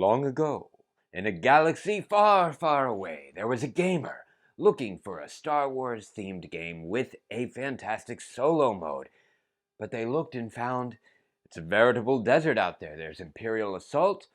Long ago, in a galaxy far, far away, there was a gamer looking for a Star Wars themed game with a fantastic solo mode. But they looked and found it's a veritable desert out there. There's Imperial Assault,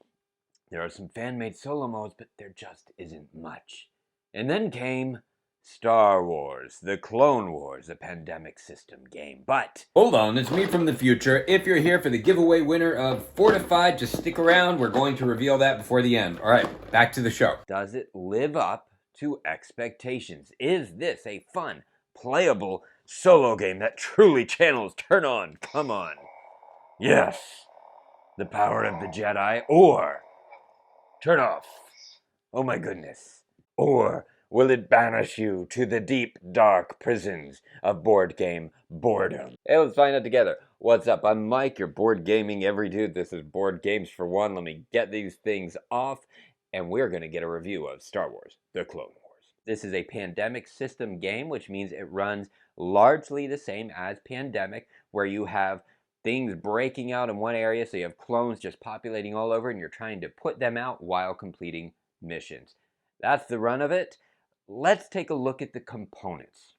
there are some fan-made solo modes, but there just isn't much. And then came Star Wars, the Clone Wars, a pandemic system game. But hold on, it's me from the future. If you're here for the giveaway winner of Fortified, just stick around. We're going to reveal that before the end. All right, back to the show. does it live up to expectations? Is this a fun, playable solo game that truly channels turn on, come on, yes, the power of the Jedi, or turn off, oh my goodness, or will it banish you to the deep, dark prisons of board game boredom? Hey, let's find out together. What's up? I'm Mike, your board gaming every dude. This is Board Games for One. Let me get these things off, and we're going to get a review of Star Wars, The Clone Wars. This is a pandemic system game, which means it runs largely the same as Pandemic, where you have things breaking out in one area, so you have clones just populating all over, and you're trying to put them out while completing missions. That's the run of it. Let's take a look at the components.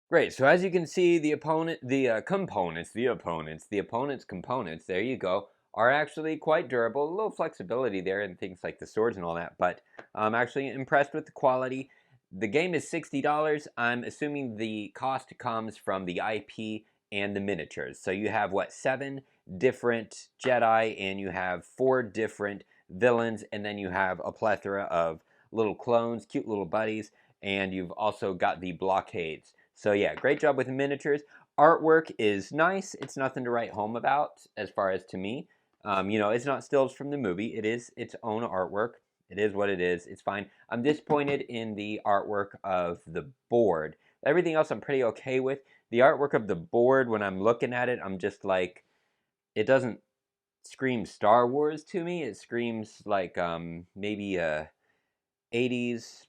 Great, so as you can see, the opponent's components, there you go, are actually quite durable. A little flexibility there and things like the swords and all that, but I'm actually impressed with the quality. The game is $60. I'm assuming the cost comes from the IP and the miniatures. So you have, what, 7 different Jedi, and you have 4 different villains, and then you have a plethora of little clones, cute little buddies, and you've also got the blockades. So yeah, great job with the miniatures. Artwork is nice. It's nothing to write home about as far as to me. You know, it's not stills from the movie. It is its own artwork. It is what it is. It's fine. I'm disappointed in the artwork of the board. Everything else I'm pretty okay with. The artwork of the board, when I'm looking at it, I'm just like, it doesn't scream Star Wars to me. It screams like maybe a 80s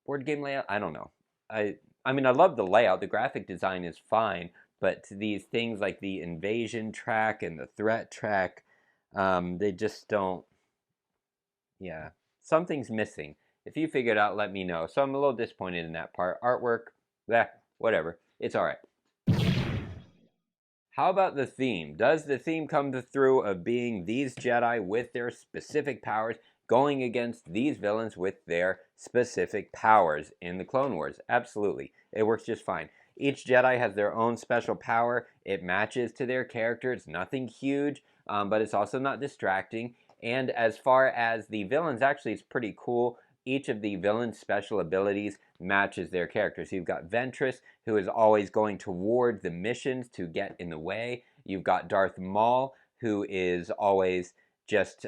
board game layout. I don't know. I mean, I love the layout. The graphic design is fine, but these things like the invasion track and the threat track, they just don't. Yeah, something's missing. If you figure it out, let me know. So I'm a little disappointed in that part. Artwork, whatever. It's all right. How about the theme? Does the theme come through of being these Jedi with their specific powers going against these villains with their specific powers in the Clone Wars? Absolutely. It works just fine. Each Jedi has their own special power. It matches to their character. It's nothing huge, but it's also not distracting. And as far as the villains, actually, it's pretty cool. Each of the villains' special abilities matches their characters. You've got Ventress, who is always going toward the missions to get in the way. You've got Darth Maul, who is always just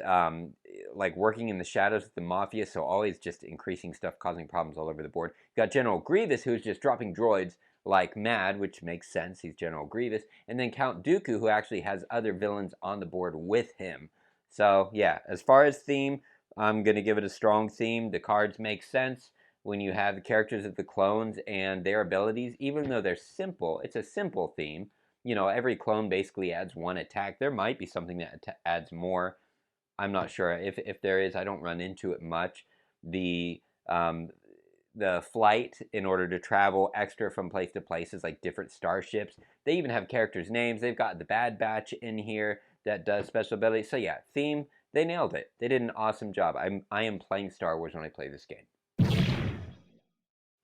like working in the shadows with the Mafia, so always just increasing stuff, causing problems all over the board. You've got General Grievous, who's just dropping droids like Mad, which makes sense, he's General Grievous, and then Count Dooku, who actually has other villains on the board with him. So yeah, as far as theme, I'm going to give it a strong theme. The cards make sense when you have the characters of the clones and their abilities, even though they're simple. It's a simple theme. You know, every clone basically adds one attack. There might be something that adds more. I'm not sure if there is. I don't run into it much. The um, the flight in order to travel extra from place to place is like different starships. They even have characters' names. They've got the Bad Batch in here that does special abilities. So yeah, theme, they nailed it. They did an awesome job. I am playing Star Wars when I play this game.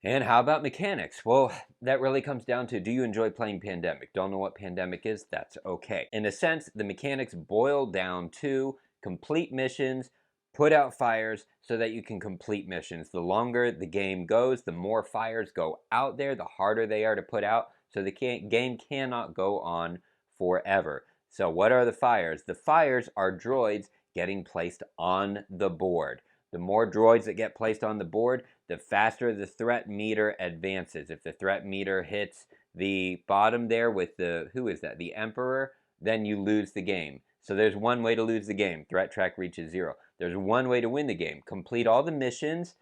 And how about mechanics? Well, that really comes down to, do you enjoy playing Pandemic? Don't know what Pandemic is? That's okay. In a sense, the mechanics boil down to complete missions, put out fires so that you can complete missions. The longer the game goes, the more fires go out there, the harder they are to put out. So the game cannot go on forever. So what are the fires? The fires are droids getting placed on the board. The more droids that get placed on the board, the faster the threat meter advances. If the threat meter hits the bottom there with the, who is that? The Emperor, then you lose the game. So there's one way to lose the game. Threat track reaches 0. There's one way to win the game. Complete all the missions,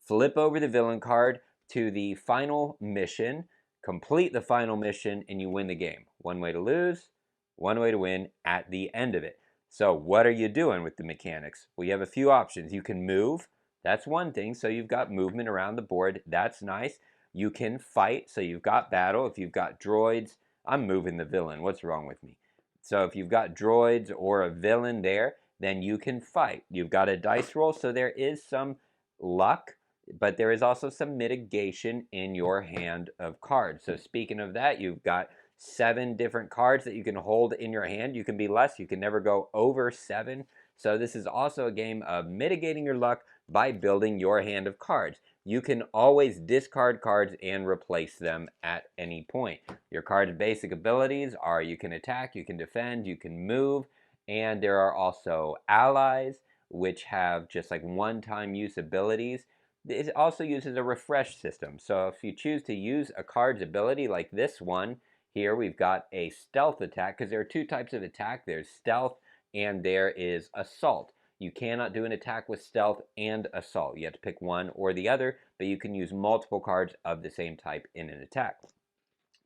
flip over the villain card to the final mission, complete the final mission, and you win the game. One way to lose, one way to win at the end of it. So what are you doing with the mechanics? Well, you have a few options. You can move. That's one thing. So you've got movement around the board. That's nice. You can fight. So you've got battle. If you've got droids, I'm moving the villain. What's wrong with me? So if you've got droids or a villain there, then you can fight. You've got a dice roll. So there is some luck, but there is also some mitigation in your hand of cards. So speaking of that, you've got 7 different cards that you can hold in your hand. You can be less. You can never go over 7. So this is also a game of mitigating your luck by building your hand of cards. You can always discard cards and replace them at any point. Your card's basic abilities are you can attack, you can defend, you can move, and there are also allies, which have just like one-time use abilities. It also uses a refresh system. So if you choose to use a card's ability like this one, here we've got a stealth attack, because there are 2 types of attack. There's stealth and there is assault. You cannot do an attack with stealth and assault. You have to pick one or the other, but you can use multiple cards of the same type in an attack.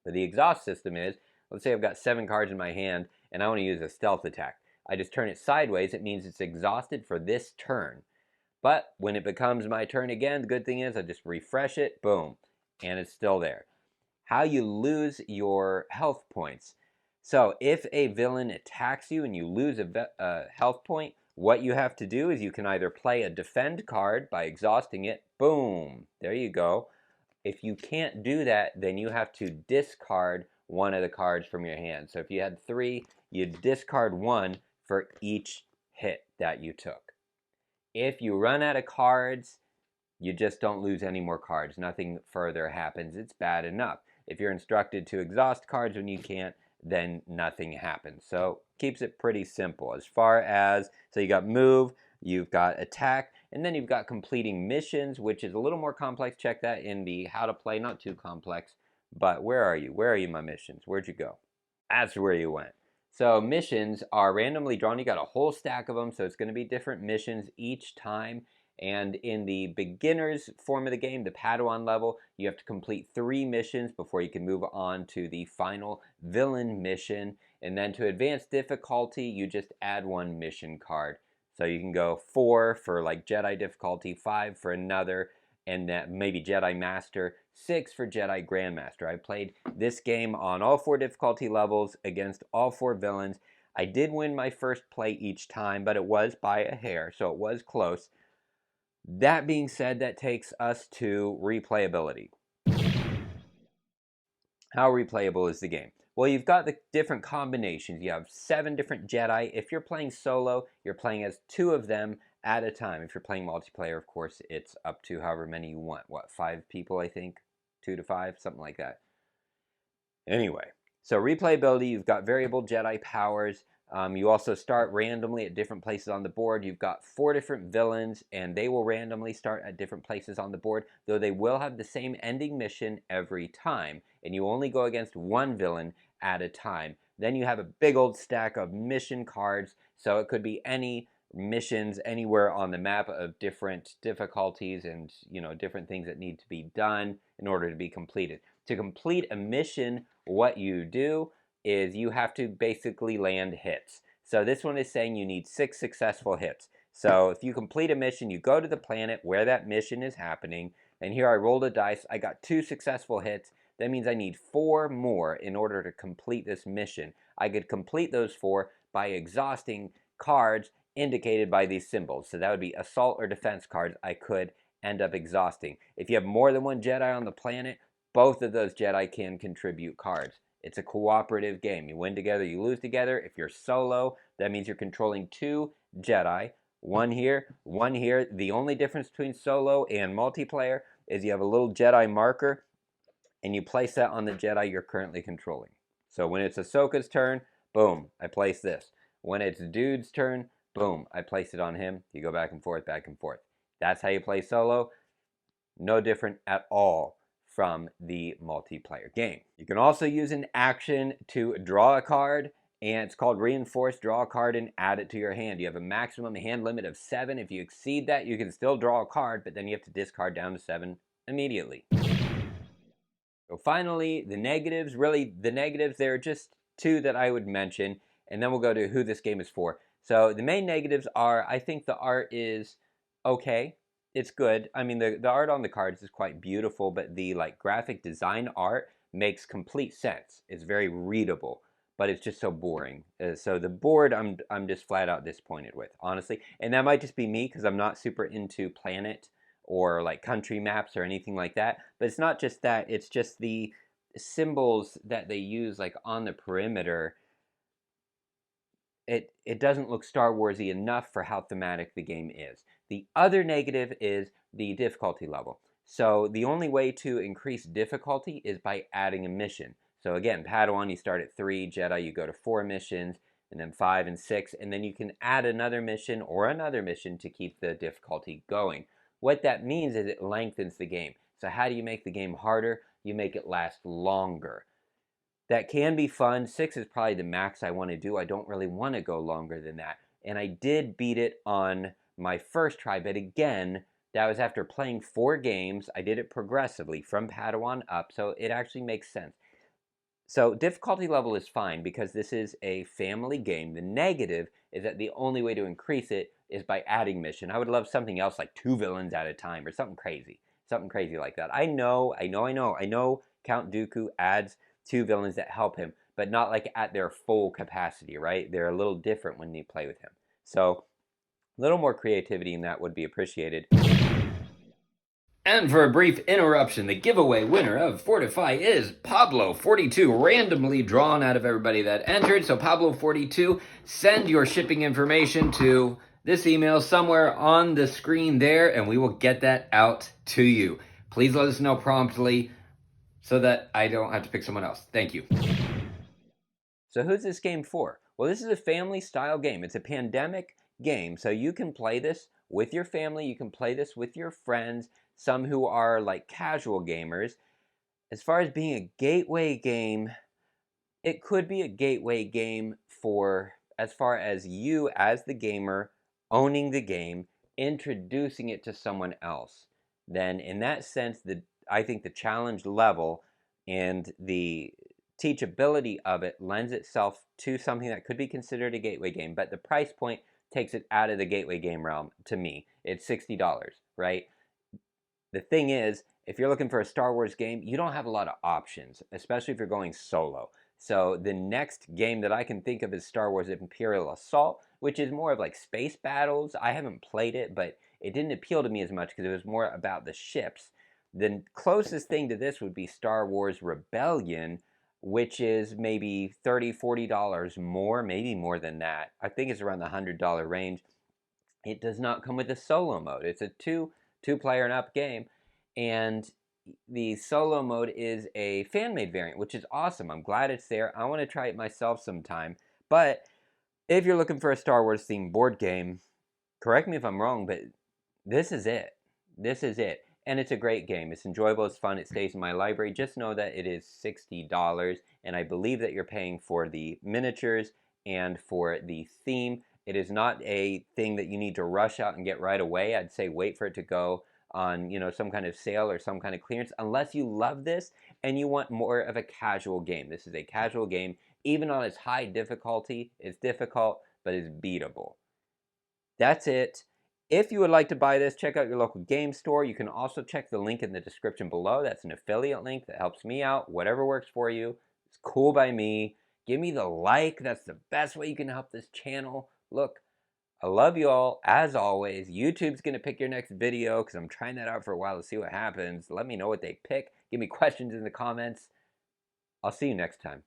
But the exhaust system is, let's say I've got 7 cards in my hand and I want to use a stealth attack. I just turn it sideways. It means it's exhausted for this turn. But when it becomes my turn again, the good thing is I just refresh it, boom, and it's still there. How you lose your health points. So if a villain attacks you and you lose a health point, what you have to do is you can either play a defend card by exhausting it, boom, there you go. If you can't do that, then you have to discard one of the cards from your hand. So if you had 3, you discard 1 for each hit that you took. If you run out of cards, you just don't lose any more cards. Nothing further happens. It's bad enough. If you're instructed to exhaust cards when you can't, then nothing happens. So keeps it pretty simple. As far as, so you got move, you've got attack, and then you've got completing missions, which is a little more complex. Check that in the how to play, not too complex. But where are you? Where are you, my missions? Where'd you go? That's where you went. So missions are randomly drawn. You got a whole stack of them, so it's going to be different missions each time. And in the beginner's form of the game, the Padawan level, you have to complete 3 missions before you can move on to the final villain mission. And then to advanced difficulty, you just add 1 mission card. So you can go 4 for like Jedi difficulty, 5 for another, and that maybe Jedi Master, 6 for Jedi Grandmaster. I played this game on all 4 difficulty levels against all 4 villains. I did win my first play each time, but it was by a hair, so it was close. That being said, that takes us to replayability. How replayable is the game? Well, you've got the different combinations. You have 7 different Jedi. If you're playing solo, you're playing as 2 of them at a time. If you're playing multiplayer, of course, it's up to however many you want. What, 5 people, I think? 2 to 5, something like that. Anyway, so replayability, you've got variable Jedi powers. You also start randomly at different places on the board. You've got 4 different villains, and they will randomly start at different places on the board, though they will have the same ending mission every time, and you only go against one villain at a time. Then you have a big old stack of mission cards, so it could be any missions anywhere on the map of different difficulties and different things that need to be done in order to be completed. To complete a mission, what you do is you have to basically land hits. So this one is saying you need 6 successful hits. So if you complete a mission, you go to the planet where that mission is happening, and here I rolled a dice, I got 2 successful hits. That means I need 4 more in order to complete this mission. I could complete those 4 by exhausting cards indicated by these symbols. So that would be assault or defense cards I could end up exhausting. If you have more than one Jedi on the planet, both of those Jedi can contribute cards. It's a cooperative game. You win together, you lose together. If you're solo, that means you're controlling 2 Jedi. One here, one here. The only difference between solo and multiplayer is you have a little Jedi marker, and you place that on the Jedi you're currently controlling. So when it's Ahsoka's turn, boom, I place this. When it's Dude's turn, boom, I place it on him. You go back and forth, back and forth. That's how you play solo. No different at all from the multiplayer game. You can also use an action to draw a card, and it's called reinforced. Draw a card and add it to your hand. You have a maximum hand limit of 7. If you exceed that, you can still draw a card, but then you have to discard down to 7 immediately. So finally, the negatives. Really, the negatives, there are just 2 that I would mention, and then we'll go to who this game is for. So the main negatives are, I think the art is okay. It's good. I mean, the art on the cards is quite beautiful, but the graphic design art makes complete sense. It's very readable, but it's just so boring. So the board, I'm just flat out disappointed with, honestly. And that might just be me because I'm not super into planet or country maps or anything like that. But it's not just that, it's just the symbols that they use on the perimeter. It doesn't look Star Warsy enough for how thematic the game is. The other negative is the difficulty level. So the only way to increase difficulty is by adding a mission. So again, Padawan, you start at 3, Jedi, you go to 4 missions, and then 5 and 6, and then you can add another mission or another mission to keep the difficulty going. What that means is it lengthens the game. So how do you make the game harder? You make it last longer. That can be fun. 6 is probably the max I want to do. I don't really want to go longer than that. And I did beat it on my first try, but again, that was after playing 4 games. I did it progressively from Padawan up, so it actually makes sense. So difficulty level is fine because this is a family game. The negative is that the only way to increase it is by adding mission. I would love something else like 2 villains at a time or something crazy. Something crazy like that. I know Count Dooku adds 2 villains that help him, but not at their full capacity, right? They're a little different when you play with him. So a little more creativity in that would be appreciated. And for a brief interruption, the giveaway winner of Fortify is Pablo42, randomly drawn out of everybody that entered. So Pablo42, send your shipping information to this email somewhere on the screen there, and we will get that out to you. Please let us know promptly so that I don't have to pick someone else. Thank you. So who's this game for? Well, this is a family-style game. It's a pandemic game, so you can play this with your family. You can play this with your friends, some who are casual gamers. As far as being a gateway game, it could be a gateway game for as far as you as the gamer owning the game, introducing it to someone else. Then in that sense, I think the challenge level and the teachability of it lends itself to something that could be considered a gateway game, but the price point takes it out of the gateway game realm to me. It's $60, right? The thing is, if you're looking for a Star Wars game, you don't have a lot of options, especially if you're going solo. So the next game that I can think of is Star Wars Imperial Assault, which is more of space battles. I haven't played it, but it didn't appeal to me as much because it was more about the ships. The closest thing to this would be Star Wars Rebellion, which is maybe $30, $40 more, maybe more than that. I think it's around the $100 range. It does not come with a solo mode. It's a two-player and up game, and the solo mode is a fan-made variant, which is awesome. I'm glad it's there. I want to try it myself sometime, but if you're looking for a Star Wars themed board game, correct me if I'm wrong, but this is it. This is it. And it's a great game. It's enjoyable, it's fun, it stays in my library. Just know that it is $60, and I believe that you're paying for the miniatures and for the theme. It is not a thing that you need to rush out and get right away. I'd say wait for it to go on, some kind of sale or some kind of clearance, unless you love this and you want more of a casual game. This is a casual game. Even on its high difficulty, it's difficult, but it's beatable. That's it. If you would like to buy this, check out your local game store. You can also check the link in the description below. That's an affiliate link that helps me out. Whatever works for you. It's cool by me. Give me the like. That's the best way you can help this channel. Look, I love you all. As always, YouTube's going to pick your next video because I'm trying that out for a while to see what happens. Let me know what they pick. Give me questions in the comments. I'll see you next time.